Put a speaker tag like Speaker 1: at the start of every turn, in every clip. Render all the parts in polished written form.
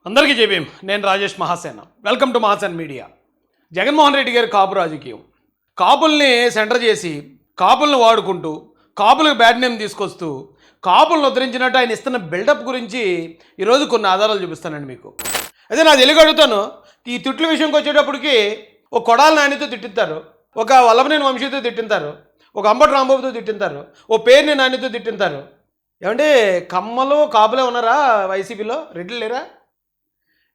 Speaker 1: అందరికీ జేబీఎం. నేను Rajesh Mahasena. Welcome to Mahasena media. Jaganmohan Reddy గారి కాపు రాజకీయం, కాపుల్ని సెంటర్ చేసి కాపుల్ని వాడుకుంటూ కాపులకు బ్యాడ్ నేమ్ తీసుకొస్తూ కాపులను ఉద్ధరించినట్టు ఆయన ఇస్తున్న బిల్డప్ గురించి ఈరోజు కొన్ని ఆధారాలు చూపిస్తానండి మీకు. అదే నా తెలుగు అడుగుతాను. ఈ తిట్ల విషయంకి వచ్చేటప్పటికి ఒక కొడాల నానితో తిట్టిస్తారు, ఒక వల్లభనేని వంశీతో తిట్టింటారు, ఒక అంబటి రాంబాబుతో తిట్టింటారు, ఓ పేరుని నానితో తిట్టింటారు. ఏమంటే కమ్మలు కాపులే ఉన్నారా వైసీపీలో? రెడ్లు లేరా?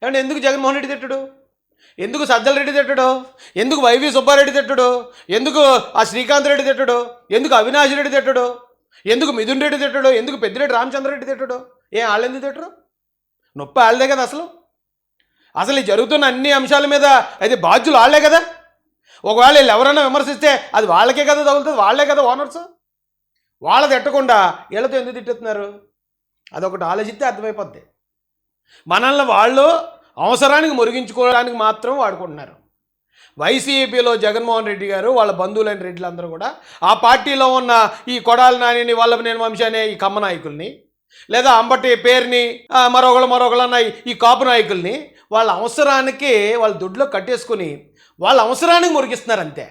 Speaker 1: ఏమంటే ఎందుకు జగన్మోహన్ రెడ్డి తిట్టడు? ఎందుకు సజ్జల రెడ్డి తిట్టడు? ఎందుకు వైవి సుబ్బారెడ్డి తిట్టడు? ఎందుకు ఆ శ్రీకాంత్ రెడ్డి తిట్టడు? ఎందుకు అవినాష్ రెడ్డి తిట్టడు? ఎందుకు మిథున్ రెడ్డి తిట్టడు? ఎందుకు పెద్దిరెడ్డి రామచంద్రరెడ్డి తిట్టడు? వాళ్ళు ఎందుకు తిట్టరు? నొప్పి వాళ్ళదే కదా. అసలు ఈ జరుగుతున్న అన్ని అంశాల మీద అయితే బాధ్యులు వాళ్ళే కదా. ఒకవేళ వీళ్ళు ఎవరైనా విమర్శిస్తే అది వాళ్ళకే కదా తగులుతుంది, వాళ్ళే కదా ఓనర్స్. వాళ్ళ తిట్టకుండా వీళ్ళతో ఎందుకు తిట్టుతున్నారు? అదొకటి ఆలోచిస్తే అర్థమైపోద్ది. మనల్ని వాళ్ళు అవసరానికి మురిగించుకోవడానికి మాత్రం వాడుకుంటున్నారు. వైసీపీలో జగన్మోహన్ రెడ్డి గారు వాళ్ళ బంధువులైన రెడ్లందరూ కూడా ఆ పార్టీలో ఉన్న ఈ కొడాల నానిని, వల్లభనేని వంశీ అనే ఈ కమ్మ నాయకుల్ని, లేదా అంబటి పేరుని, మరొకళ్ళన్న ఈ కాపు నాయకుల్ని వాళ్ళ అవసరానికి వాళ్ళ దొడ్లో కట్టేసుకుని వాళ్ళ అవసరానికి మురిగిస్తున్నారు. అంతే,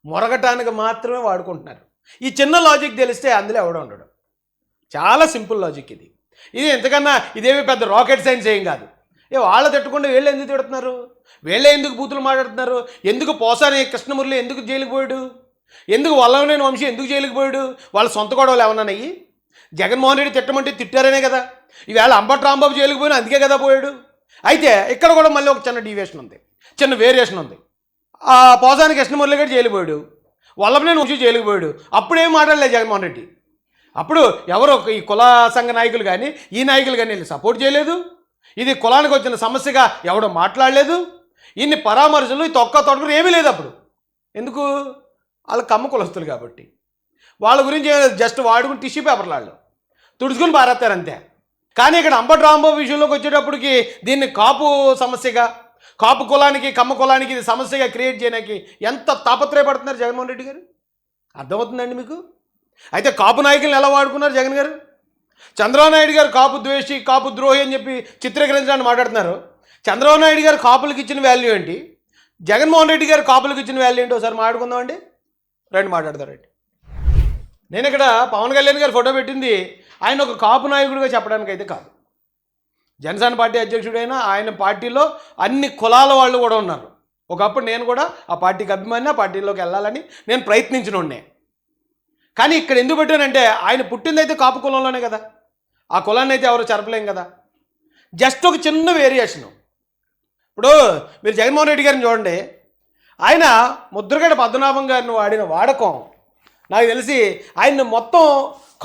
Speaker 1: మొరగటానికి మాత్రమే వాడుకుంటున్నారు. ఈ చిన్న లాజిక్ తెలిస్తే అందులో ఎవడో ఉండడు. చాలా సింపుల్ లాజిక్ ఇది. ఎంతకన్నా ఇదేమి పెద్ద రాకెట్ సైన్స్ ఏం కాదు. వాళ్ళ తిట్టకుండా వీళ్ళు ఎందుకు తిడుతున్నారు? వీళ్ళే ఎందుకు బూతులు మాట్లాడుతున్నారు? ఎందుకు పోసాని కృష్ణమురళి ఎందుకు జైలుకి పోయాడు? ఎందుకు వల్లభనేని వంశీ ఎందుకు జైలుకి పోయాడు? వాళ్ళ సొంత గొడవలు ఏమన్నాయి? జగన్మోహన్ రెడ్డి తిట్టమంటే తిట్టారనే కదా. ఈవేళ అంబటి రాంబాబు జైలుకి పోయినా అందుకే కదా పోయాడు. అయితే ఇక్కడ కూడా మళ్ళీ ఒక చిన్న డీవియేషన్ ఉంది, చిన్న వేరియేషన్ ఉంది. ఆ పోసాని కృష్ణమురళి గారు జైలుకి పోయాడు, వల్లభనేని వంశీ జైలుకి పోయాడు. అప్పుడేం మాట్లాడలేదు జగన్మోహన్ రెడ్డి. అప్పుడు ఎవరు ఈ కుల సంఘ నాయకులు కానీ ఈ నాయకులు కానీ వీళ్ళు సపోర్ట్ చేయలేదు. ఇది కులానికి వచ్చిన సమస్యగా ఎవడో మాట్లాడలేదు. ఇన్ని పరామర్శలు, ఈ తొక్కలు ఏమీ లేదు అప్పుడు. ఎందుకు? వాళ్ళు కమ్మ కులస్తులు కాబట్టి వాళ్ళ గురించి జస్ట్ వాడుకుని టిష్యూ పేపర్లు వాళ్ళు తుడుచుకుని పారేస్తారు అంతే. కానీ ఇక్కడ అంబటి రాంబాబు విషయంలోకి వచ్చేటప్పటికి దీన్ని కాపు సమస్యగా, కాపు కులానికి కమ్మ కులానికి ఇది సమస్యగా క్రియేట్ చేయడానికి ఎంత తాపత్రయపడుతున్నారు జగన్మోహన్ రెడ్డి గారు. అర్థమవుతుందండి మీకు? అయితే కాపు నాయకులను ఎలా వాడుకున్నారు జగన్ గారు? చంద్రబాబు నాయుడు గారు కాపు ద్వేషి, కాపు ద్రోహి అని చెప్పి చిత్రీకరించడానికి మాట్లాడుతున్నారు. చంద్రబాబు నాయుడు గారు కాపులకు ఇచ్చిన వాల్యూ ఏంటి, జగన్మోహన్ రెడ్డి గారు కాపులకు ఇచ్చిన వాల్యూ ఏంటి ఒకసారి మాట్లాడుకుందామండి. రండి మాట్లాడతారండి. నేను ఇక్కడ పవన్ కళ్యాణ్ గారు ఫోటో పెట్టింది ఆయన ఒక కాపు నాయకుడిగా చెప్పడానికి అయితే కాదు. జనసేన పార్టీ అధ్యక్షుడైన ఆయన పార్టీలో అన్ని కులాల వాళ్ళు కూడా ఉన్నారు. ఒకప్పుడు నేను కూడా ఆ పార్టీకి అభిమాని, ఆ పార్టీలోకి వెళ్ళాలని నేను ప్రయత్నించినోడ్నే. కానీ ఇక్కడ ఎందుకు పెట్టానంటే ఆయన పుట్టిందైతే కాపు కులంలోనే కదా, ఆ కులాన్ని అయితే ఎవరు చెరపలేం కదా. జస్ట్ ఒక చిన్న వేరియేషను. ఇప్పుడు మీరు జగన్మోహన్ రెడ్డి గారిని చూడండి, ఆయన ముద్రగడ పద్మనాభం గారిని వాడిన వాడకం నాకు తెలిసి ఆయన్ని మొత్తం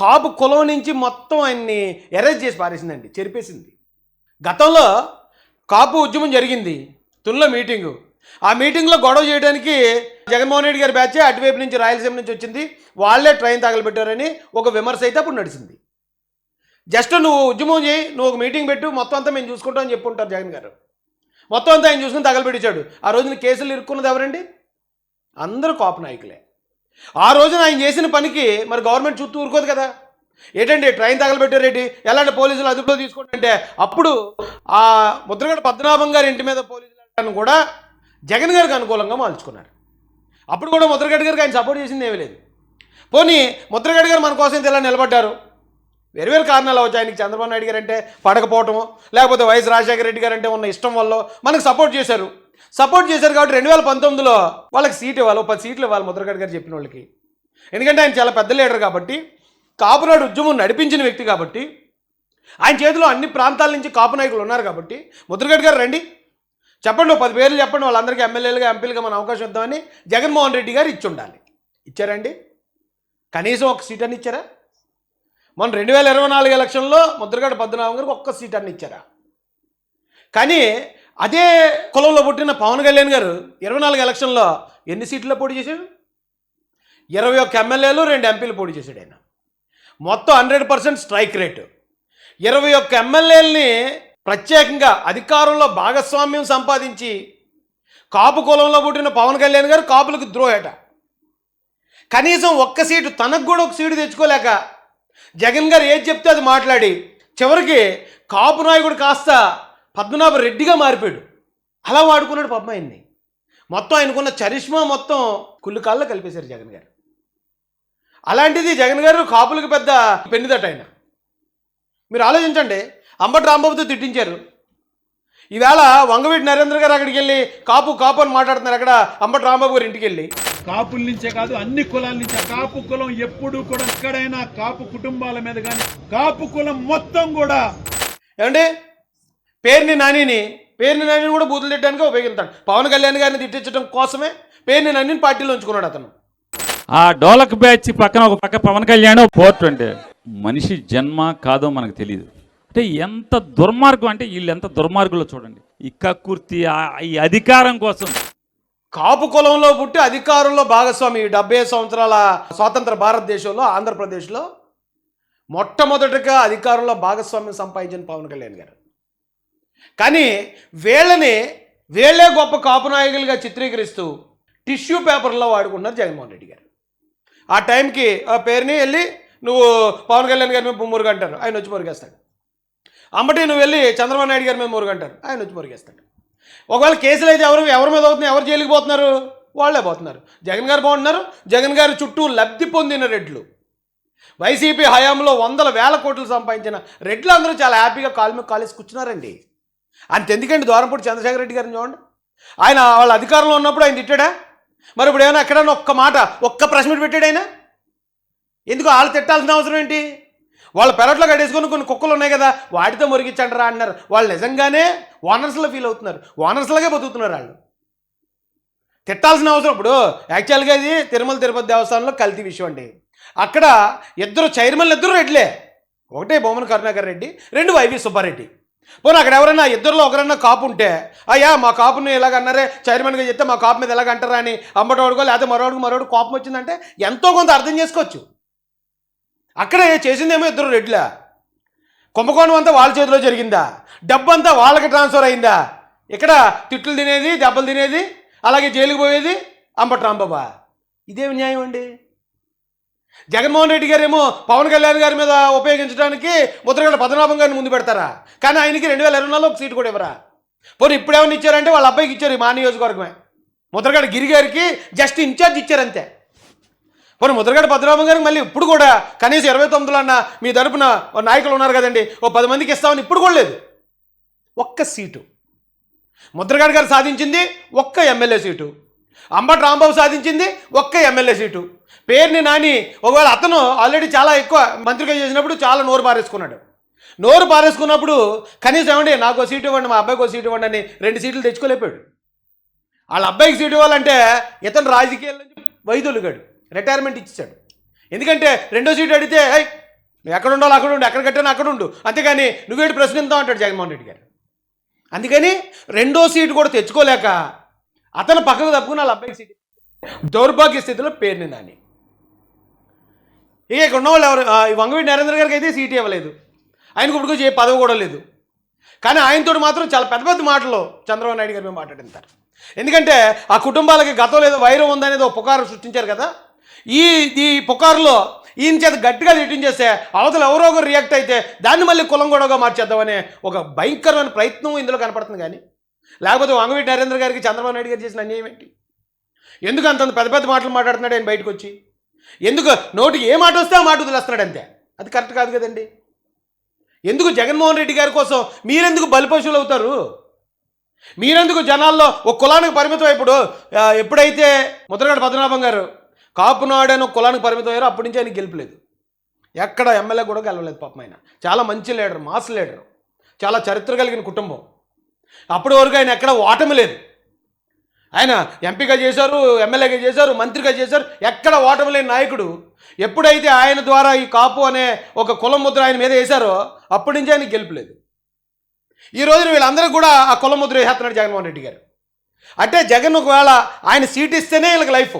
Speaker 1: కాపు కులం నుంచి మొత్తం ఆయన్ని ఎరేజ్ చేసి పారేసిందండి, చెరిపేసింది. గతంలో కాపు ఉద్యమం జరిగింది, తుల్లో మీటింగు. ఆ మీటింగ్లో గొడవ చేయడానికి జగన్మోహన్ రెడ్డి గారి బ్యాచే అటువైపు నుంచి రాయలసీమ నుంచి వచ్చింది, వాళ్ళే ట్రైన్ తగలబెట్టారని ఒక విమర్శ అయితే అప్పుడు నడిచింది. జస్ట్ నువ్వు ఉద్యమం చేయి, నువ్వు ఒక మీటింగ్ పెట్టు, మొత్తం అంతా మేము చూసుకుంటాం అని చెప్పుంటారు జగన్ గారు. మొత్తం అంతా ఆయన చూసుకుని తగలబెట్టించాడు. ఆ రోజున కేసులు ఇరుక్కున్నది ఎవరండి? అందరూ కాపు నాయకులే. ఆ రోజున ఆయన చేసిన పనికి మరి గవర్నమెంట్ చుట్టూ ఊరుకోదు కదా. ఏంటంటే ట్రైన్ తగలబెట్టారేంటి, ఎలాంటి పోలీసులు అదుపులో తీసుకుంటే అప్పుడు ఆ ముద్రగడ పద్మనాభం గారి ఇంటి మీద పోలీసులు కూడా జగన్ గారికి అనుకూలంగా మార్చుకున్నారు. అప్పుడు కూడా ముద్రగడ గారికి ఆయన సపోర్ట్ చేసింది ఏమీ లేదు. పోనీ ముద్రగడ గారు మన కోసం ఇలా నిలబడ్డారు. వేరు కారణాలు అవచ్చు. ఆయనకి చంద్రబాబు నాయుడు గారు అంటే పడకపోవటము, లేకపోతే వైఎస్ రాజశేఖర రెడ్డి గారు అంటే ఉన్న ఇష్టం వల్ల మనకు సపోర్ట్ చేశారు కాబట్టి 2019లో వాళ్ళకి సీట్ ఇవ్వాలి, 10 సీట్లు ఇవ్వాలి ముద్రగడ గారు చెప్పిన వాళ్ళకి. ఎందుకంటే ఆయన చాలా పెద్ద లీడర్ కాబట్టి, కాపునాడు ఉద్యమం నడిపించిన వ్యక్తి కాబట్టి, ఆయన చేతిలో అన్ని ప్రాంతాల నుంచి కాపు నాయకులు ఉన్నారు కాబట్టి ముద్రగడ గారు రండి చెప్పండి, 10 పేర్లు చెప్పండి, వాళ్ళందరికీ ఎమ్మెల్యేలుగా ఎంపీలుగా మనం అవకాశం ఇద్దామని జగన్మోహన్ రెడ్డి గారు ఇచ్చి ఉండాలి. ఇచ్చారండి? కనీసం ఒక సీట్ అని ఇచ్చారా? మొన్న 2024 ఎలక్షన్లో ముద్రగడ పద్మనాభం గారికి ఒక్క సీట్ అని ఇచ్చారా? కానీ అదే కులంలో పుట్టిన పవన్ కళ్యాణ్ గారు 24 ఎలక్షన్లో ఎన్ని సీట్లలో పోటీ చేశాడు? 21 ఎమ్మెల్యేలు 2 ఎంపీలు పోటీ చేశాడు ఆయన. మొత్తం 100% స్ట్రైక్ రేటు. 21 ఎమ్మెల్యేలని ప్రత్యేకంగా అధికారంలో భాగస్వామ్యం సంపాదించి కాపు కులంలో పుట్టిన పవన్ కళ్యాణ్ గారు కాపులకు ద్రోహేట. కనీసం ఒక్క సీటు, తనకు కూడా ఒక సీటు తెచ్చుకోలేక జగన్ గారు ఏది చెప్తే అది మాట్లాడి చివరికి కాపు నాయకుడు కాస్త పద్మనాభ రెడ్డిగా మారిపోయాడు. అలా వాడుకున్నాడు పాపం ఆయన్ని. మొత్తం ఆయనకున్న చరిష్మా మొత్తం కుళ్ళు కాళ్ళలో కలిపేశారు జగన్ గారు. అలాంటిది జగన్ గారు కాపులకు పెద్ద పెన్నిదట ఆయన. మీరు ఆలోచించండి, అంబటి రాంబాబుతో తిట్టించారు. ఈవేళ వంగవీటి నరేంద్ర గారు అక్కడికి వెళ్ళి కాపు కాపు అని మాట్లాడుతున్నారు. అక్కడ అంబటి రాంబాబు గారు ఇంటికి వెళ్ళి
Speaker 2: కాపుల నుంచే కాదు అన్ని కులాల నుంచి కాపు కులం ఎప్పుడు కూడా ఎక్కడైనా కాపు కుటుంబాల మీద కానీ కాపు కులం మొత్తం కూడా
Speaker 1: ఏమండి పేరుని నానిని కూడా బూతులు తిట్టడానికి ఉపయోగిస్తాడు. పవన్ కళ్యాణ్ గారిని తిట్టించడం కోసమే పేరుని నానిని పార్టీలో ఉంచుకున్నాడు అతను.
Speaker 3: ఆ డోలక్ బ్యాచ్ పక్కన ఒక పక్క పవన్ కళ్యాణ్ పోర్ట్ అంటే మనిషి జన్మ కాదో మనకు తెలియదు. అంటే ఎంత దుర్మార్గం అంటే వీళ్ళు ఎంత దుర్మార్గులో చూడండి. ఈ కక్కుర్తి ఈ అధికారం కోసం
Speaker 1: కాపు కులంలో పుట్టి అధికారంలో భాగస్వామి 70 సంవత్సరాల స్వాతంత్ర భారతదేశంలో ఆంధ్రప్రదేశ్లో మొట్టమొదటిగా అధికారంలో భాగస్వామ్యం సంపాదించిన పవన్ కళ్యాణ్ గారు. కానీ వీళ్ళే గొప్ప కాపు నాయకులుగా చిత్రీకరిస్తూ టిష్యూ పేపర్లో వాడుకుంటున్నారు జగన్మోహన్ రెడ్డి గారు. ఆ టైంకి ఆ పేరుని వెళ్ళి నువ్వు పవన్ కళ్యాణ్ గారి మీద మురుగంటారు, ఆయన వచ్చి మురిగేస్తాడు. అంబటి నువ్వు వెళ్ళి చంద్రబాబు నాయుడు గారి మీద మురుగంటారు, ఆయన వచ్చి మురిగేస్తాడు. ఒకవేళ కేసులు అయితే ఎవరి మీద అవుతున్నాయి, ఎవరు జైలుకి పోతున్నారు, వాళ్ళే పోతున్నారు. జగన్ గారు బాగుంటున్నారు. జగన్ గారి చుట్టూ లబ్ధి పొందిన రెడ్లు, వైసీపీ హయాంలో 100,000 కోట్లు సంపాదించిన రెడ్లు అందరూ చాలా హ్యాపీగా కాలు మీద కాలేసి కూర్చున్నారండి. అంతెందుకండి ద్వారంపూడి చంద్రశేఖర్ రెడ్డి గారిని చూడండి, ఆయన వాళ్ళ అధికారంలో ఉన్నప్పుడు ఆయన తిట్టాడా? మరి ఇప్పుడు ఏమైనా ఎక్కడైనా ఒక్క ప్రెస్ మీట్ పెట్టాడు ఆయన? ఎందుకు వాళ్ళు తిట్టాల్సిన అవసరం ఏంటి? వాళ్ళ పెరట్లో కట్టేసుకొని కొన్ని కుక్కలు ఉన్నాయి కదా, వాటితో మురిగించండి రా అన్నారు. వాళ్ళు నిజంగానే ఓనర్స్లో ఫీల్ అవుతున్నారు, ఓనర్స్లాగే బతుకుతున్నారు వాళ్ళు. తిట్టాల్సిన అవసరం ఇప్పుడు యాక్చువల్గా ఇది తిరుమల తిరుపతి దేవస్థానంలో కల్తీ విషయం అండి. అక్కడ చైర్మన్లు ఇద్దరు రెడ్లే, ఒకటే బొమ్మన కరుణాకర్ రెడ్డి, 2 వైవి సుబ్బారెడ్డి. పోనీ అక్కడ ఎవరైనా ఇద్దరులో ఒకరన్నా కాపు ఉంటే అయ్యా మా కాపుని ఇలాగ అన్నారే చైర్మన్గా చెప్తే మా కాపు మీద ఎలాగ అంటారా అని అంబటోడుకో లేకపోతే మరోడు కోపం వచ్చిందంటే ఎంతో కొంత అర్థం చేసుకోవచ్చు. అక్కడ చేసిందేమో ఇద్దరు రెడ్లా, కుంభకోణం అంతా వాళ్ళ చేతిలో జరిగిందా, డబ్బు అంతా వాళ్ళకి ట్రాన్స్ఫర్ అయిందా? ఇక్కడ తిట్లు తినేది, దెబ్బలు తినేది, అలాగే జైలుకి పోయేది అంబటి రాంబాబా. ఇదేమి న్యాయం అండి? జగన్మోహన్ రెడ్డి గారేమో పవన్ కళ్యాణ్ గారి మీద ఉపయోగించడానికి ముద్రగడ పద్మనాభం గారిని ముందు పెడతారా? కానీ ఆయనకి 2024లో ఒక సీటు కూడా ఇవ్వరా? పోనీ ఇప్పుడేమన్నా ఇచ్చారంటే వాళ్ళ అబ్బాయికి ఇచ్చారు, మా నియోజకవర్గమే. ముద్రగడ గిరి గారికి జస్ట్ ఇన్ఛార్జ్ ఇచ్చారంతే. పోనీ ముద్రగడ పద్మనాభం గారికి మళ్ళీ ఇప్పుడు కూడా కనీసం 29లో అన్న మీ తరపున నాయకులు ఉన్నారు కదండి, ఓ 10 మందికి ఇస్తామని ఇప్పుడు కూడా లేదు. ఒక్క సీటు ముద్రగడ గారు సాధించింది, ఒక్క ఎమ్మెల్యే సీటు. అంబటి రాంబాబు సాధించింది ఒక్క ఎమ్మెల్యే సీటు. పేరుని నాని ఒకవేళ అతను ఆల్రెడీ చాలా ఎక్కువ మంత్రిగా చేసినప్పుడు చాలా నోరు పారేసుకున్నప్పుడు కనీసం ఏమండి నాకు ఒక సీటు ఇవ్వండి, మా అబ్బాయికి ఒక సీటు ఇవ్వండి అని 2 సీట్లు తెచ్చుకోలేపాడు. వాళ్ళ అబ్బాయికి సీటు ఇవ్వాలంటే ఇతను రాజకీయాల నుంచి వైదొలిగాడు, రిటైర్మెంట్ ఇచ్చాడు. ఎందుకంటే 2వ సీటు అడిగితే నువ్వు ఎక్కడ ఉండాలో అక్కడ ఉండు, ఎక్కడ కట్టానో అక్కడ ఉండు, అంతేగాని నువ్వేంటి ప్రశ్నిస్తావు అంటాడు జగన్మోహన్ రెడ్డి గారు. అందుకని 2వ సీటు కూడా తెచ్చుకోలేక అతను పక్కకు తప్పుకుని వాళ్ళ అబ్బాయికి సీటు, దౌర్భాగ్య స్థితిలో పేరుని నాని. ఇక ఇక్కడ ఉన్నవాళ్ళు ఎవరు, వంగవీటి నరేంద్ర గారికి అయితే సీటు ఇవ్వలేదు, ఆయనకు ఇప్పుడు ఏ పదవి కూడా లేదు. కానీ ఆయనతో మాత్రం చాలా పెద్ద పెద్ద మాటలు చంద్రబాబు నాయుడు గారి మీద మాట్లాడింటారు. ఎందుకంటే ఆ కుటుంబాలకి గతం లేదో వైరం ఉందనేది ఒక పుకారు సృష్టించారు కదా. ఈ పుకారులో ఈయన చేత గట్టిగా తిట్టించేస్తే అవతల ఎవరో ఒకరు రియాక్ట్ అయితే దాన్ని మళ్ళీ కులం గొడవగా మార్చేద్దామనే ఒక భయంకరమైన ప్రయత్నం ఇందులో కనపడుతుంది. కానీ లేకపోతే వంగవీటి నరేంద్ర గారికి చంద్రబాబు నాయుడు గారు చేసిన అన్యాయం ఏంటి? ఎందుకు అంత పెద్ద పెద్ద మాటలు మాట్లాడుతున్నాడు ఆయన బయటకు వచ్చి? ఎందుకు నోటికి ఏ మాట వస్తే ఆ మాట వదిలేస్తున్నాడు అంతే? అది కరెక్ట్ కాదు కదండి. ఎందుకు జగన్మోహన్ రెడ్డి గారి కోసం మీరెందుకు బలిపశువులు అవుతారు? మీరెందుకు జనాల్లో ఒక కులానికి పరిమితం? ఎప్పుడైతే ముద్రగడ పద్మనాభం గారు కాపునాడు అని ఒక కులానికి పరిమితం అయ్యారో అప్పటి నుంచి ఆయన గెలుపులేదు, ఎక్కడ ఎమ్మెల్యే కూడా గెలవలేదు. పాపం ఆయన చాలా మంచి లీడర్, మాస్ లీడర్, చాలా చరిత్ర కలిగిన కుటుంబం. అప్పటి వరకు ఆయన ఎక్కడ ఓటమి లేదు. ఆయన ఎంపీగా చేశారు, ఎమ్మెల్యేగా చేశారు, మంత్రిగా చేశారు, ఎక్కడ ఓటమి లేని నాయకుడు. ఎప్పుడైతే ఆయన ద్వారా ఈ కాపు అనే ఒక కులం ముద్ర ఆయన మీద వేశారో అప్పటి నుంచి ఆయన గెలుపులేదు. ఈ రోజున వీళ్ళందరూ కూడా ఆ కులం ముద్ర వేసేస్తున్నాడు జగన్మోహన్ రెడ్డి గారు. అంటే జగన్ ఒకవేళ ఆయన సీట్ ఇస్తేనే వీళ్ళకి లైఫ్,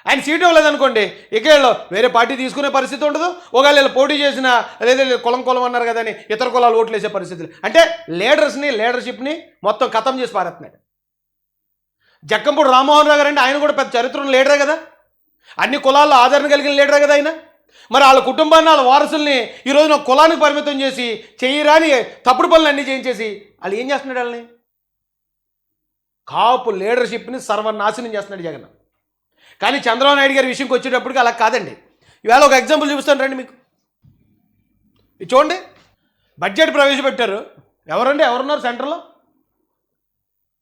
Speaker 1: ఆయన సీట్ ఇవ్వలేదనుకోండి ఇక వీళ్ళు వేరే పార్టీ తీసుకునే పరిస్థితి ఉండదు. ఒకవేళ వీళ్ళు పోటీ చేసిన లేదా కులం అన్నారు కదా అని ఇతర కులాలు ఓట్లు వేసే పరిస్థితులు. అంటే లీడర్షిప్ని మొత్తం ఖతం చేసి పారేస్తున్నాడు. జక్కంపూడి రామ్మోహన్ రావు గారు అంటే ఆయన కూడా పెద్ద చరిత్ర లీడరే కదా, అన్ని కులాల్లో ఆదరణ కలిగిన లీడరే కదా ఆయన. మరి వాళ్ళ కుటుంబాన్ని వాళ్ళ వారసుల్ని ఈ రోజున కులానికి పరిమితం చేసి చేయరాని తప్పుడు పనులు అన్నీ చేయించేసి వాళ్ళు ఏం చేస్తున్నాడు వాళ్ళని? కాపు లీడర్షిప్ని సర్వనాశనం చేస్తున్నాడు జగన్. కానీ చంద్రబాబు నాయుడు గారి విషయంకి వచ్చేటప్పటికి అలా కాదండి. ఇవాళ ఒక ఎగ్జాంపుల్ చూపిస్తాను రండి మీకు. ఇది చూడండి, బడ్జెట్ ప్రవేశపెట్టారు. ఎవరున్నారు సెంటర్లో?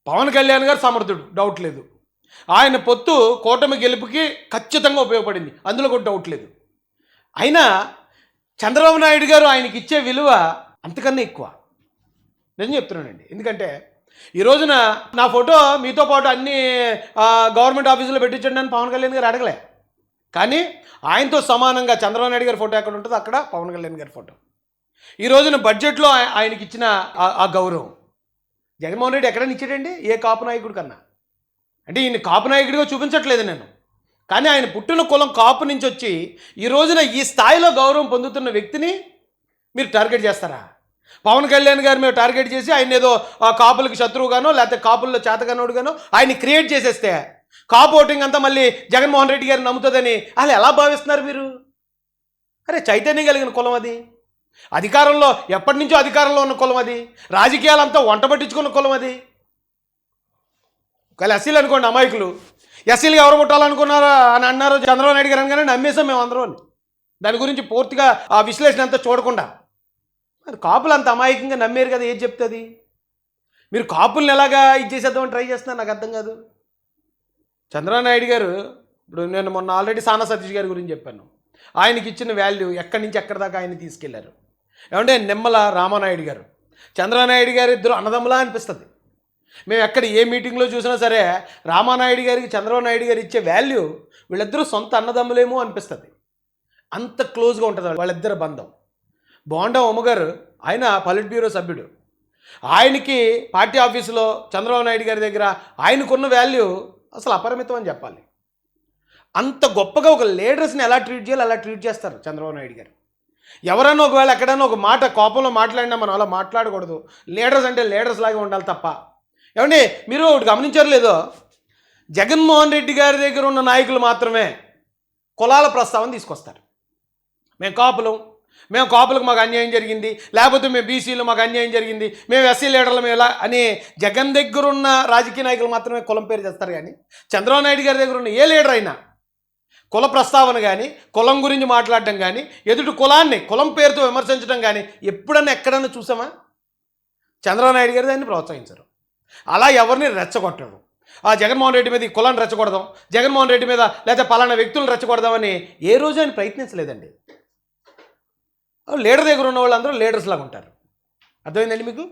Speaker 1: పవన్ కళ్యాణ్ గారు సమర్థుడు, డౌట్ లేదు. ఆయన పొత్తు కూటమి గెలుపుకి ఖచ్చితంగా ఉపయోగపడింది, అందులో కూడా డౌట్ లేదు. అయినా చంద్రబాబు నాయుడు గారు ఆయనకి ఇచ్చే విలువ అంతకన్నా ఎక్కువ. నేను చెప్తున్నానండి. ఎందుకంటే ఈ రోజున నా ఫోటో మీతో పాటు అన్ని గవర్నమెంట్ ఆఫీసులో పెట్టించండి అని పవన్ కళ్యాణ్ గారు అడగలే. కానీ ఆయనతో సమానంగా చంద్రబాబు నాయుడు గారి ఫోటో ఎక్కడ ఉంటుందో అక్కడ పవన్ కళ్యాణ్ గారి ఫోటో. ఈ రోజున బడ్జెట్లో ఆయనకి ఇచ్చిన ఆ గౌరవం జగన్మోహన్ రెడ్డి ఎక్కడైనా ఇచ్చాడండి ఏ కాపు నాయకుడి కన్నా? అంటే ఈయన కాపు నాయకుడిగా చూపించట్లేదు నేను, కానీ ఆయన పుట్టిన కులం కాపు నుంచి వచ్చి ఈ రోజున ఈ స్థాయిలో గౌరవం పొందుతున్న వ్యక్తిని మీరు టార్గెట్ చేస్తారా? పవన్ కళ్యాణ్ గారు మేము టార్గెట్ చేసి ఆయన ఏదో కాపులకి శత్రువుగానో లేకపోతే కాపుల్లో చేతగానోడుగానో ఆయన్ని క్రియేట్ చేసేస్తే కాపు ఓటింగ్ అంతా మళ్ళీ జగన్మోహన్ రెడ్డి గారిని నమ్ముతుందని అసలు ఎలా భావిస్తున్నారు మీరు? అరే చైతన్యం కలిగిన కులం అది, అధికారంలో ఎప్పటి నుంచో అధికారంలో ఉన్న కులం అది, రాజకీయాలంతా వంట పట్టించుకున్న కులం అది. ఒకవేళ ఎస్సీలు అనుకోండి, అమాయకులు ఎస్సీలుగా ఎవరు పుట్టాలనుకున్నారా అని అన్నారు చంద్రబాబు నాయుడు గారు అనగానే నమ్మేసాం మేము అందరం. దాని గురించి పూర్తిగా ఆ విశ్లేషణ అంతా చూడకుండా మరి కాపులు అంత అమాయకంగా నమ్మేరు కదా, ఏది చెప్తుంది? మీరు కాపుల్ని ఎలాగా ఇది చేసేద్దామని ట్రై చేస్తున్నారు నాకు అర్థం కాదు. చంద్రబాబు నాయుడు గారు ఇప్పుడు నేను మొన్న ఆల్రెడీ సానా సతీష్ గారి గురించి చెప్పాను. ఆయనకి ఇచ్చిన వాల్యూ ఎక్కడి నుంచి ఎక్కడి దాకా ఆయన తీసుకెళ్లారు. ఏమంటే నిమ్మల రామానాయుడు గారు చంద్రబాబు నాయుడు గారు ఇద్దరు అన్నదమ్ములా అనిపిస్తుంది. మేము ఎక్కడ ఏ మీటింగ్లో చూసినా సరే రామానాయుడు గారికి చంద్రబాబు నాయుడు గారు ఇచ్చే వాల్యూ వీళ్ళిద్దరూ సొంత అన్నదమ్ములేమో అనిపిస్తుంది. అంత క్లోజ్గా ఉంటుంది వాళ్ళిద్దరు బంధం. బోండా ఉమ్మగారు ఆయన పొలిట్ బ్యూరో సభ్యుడు. ఆయనకి పార్టీ ఆఫీసులో చంద్రబాబు నాయుడు గారి దగ్గర ఆయనకున్న వాల్యూ అసలు అపరిమితం అని చెప్పాలి. అంత గొప్పగా ఒక లీడర్స్ని ఎలా ట్రీట్ చేయాలి అలా ట్రీట్ చేస్తారు చంద్రబాబు నాయుడు గారు. ఎవరైనా ఒకవేళ ఎక్కడైనా ఒక మాట కోపంలో మాట్లాడినా మనం అలా మాట్లాడకూడదు. లీడర్స్ అంటే లీడర్స్ లాగా ఉండాలి తప్ప. ఏమండి మీరు ఒకటి గమనించారు లేదో, జగన్మోహన్ రెడ్డి గారి దగ్గర ఉన్న నాయకులు మాత్రమే కులాల ప్రస్తావన తీసుకొస్తారు. మేము కాపులకు మాకు అన్యాయం జరిగింది, లేకపోతే మేము బీసీలు మాకు అన్యాయం జరిగింది, మేము ఎస్సీ లీడర్లు మేము ఎలా అని జగన్ దగ్గర ఉన్న రాజకీయ నాయకులు మాత్రమే కులం పేరు చేస్తారు. కానీ చంద్రబాబు నాయుడు గారి దగ్గర ఉన్న ఏ లీడర్ అయినా కుల ప్రస్తావన కానీ కులం గురించి మాట్లాడటం కానీ ఎదుటి కులాన్ని కులం పేరుతో విమర్శించడం కానీ ఎప్పుడన్నా ఎక్కడన్నా చూసామా? చంద్రబాబు నాయుడు గారు దాన్ని ప్రోత్సహించరు. అలా ఎవరిని రెచ్చగొట్టరు. జగన్మోహన్ రెడ్డి మీద ఈ కులాన్ని రెచ్చగొడదాం, జగన్మోహన్ రెడ్డి మీద లేదా పలానా వ్యక్తులను రెచ్చగొడదామని ఏ రోజు ఆయన ప్రయత్నించలేదండి. లీడర్ దగ్గర ఉన్న వాళ్ళందరూ లీడర్స్ లాగా ఉంటారు. అర్థమైందండి మీకు?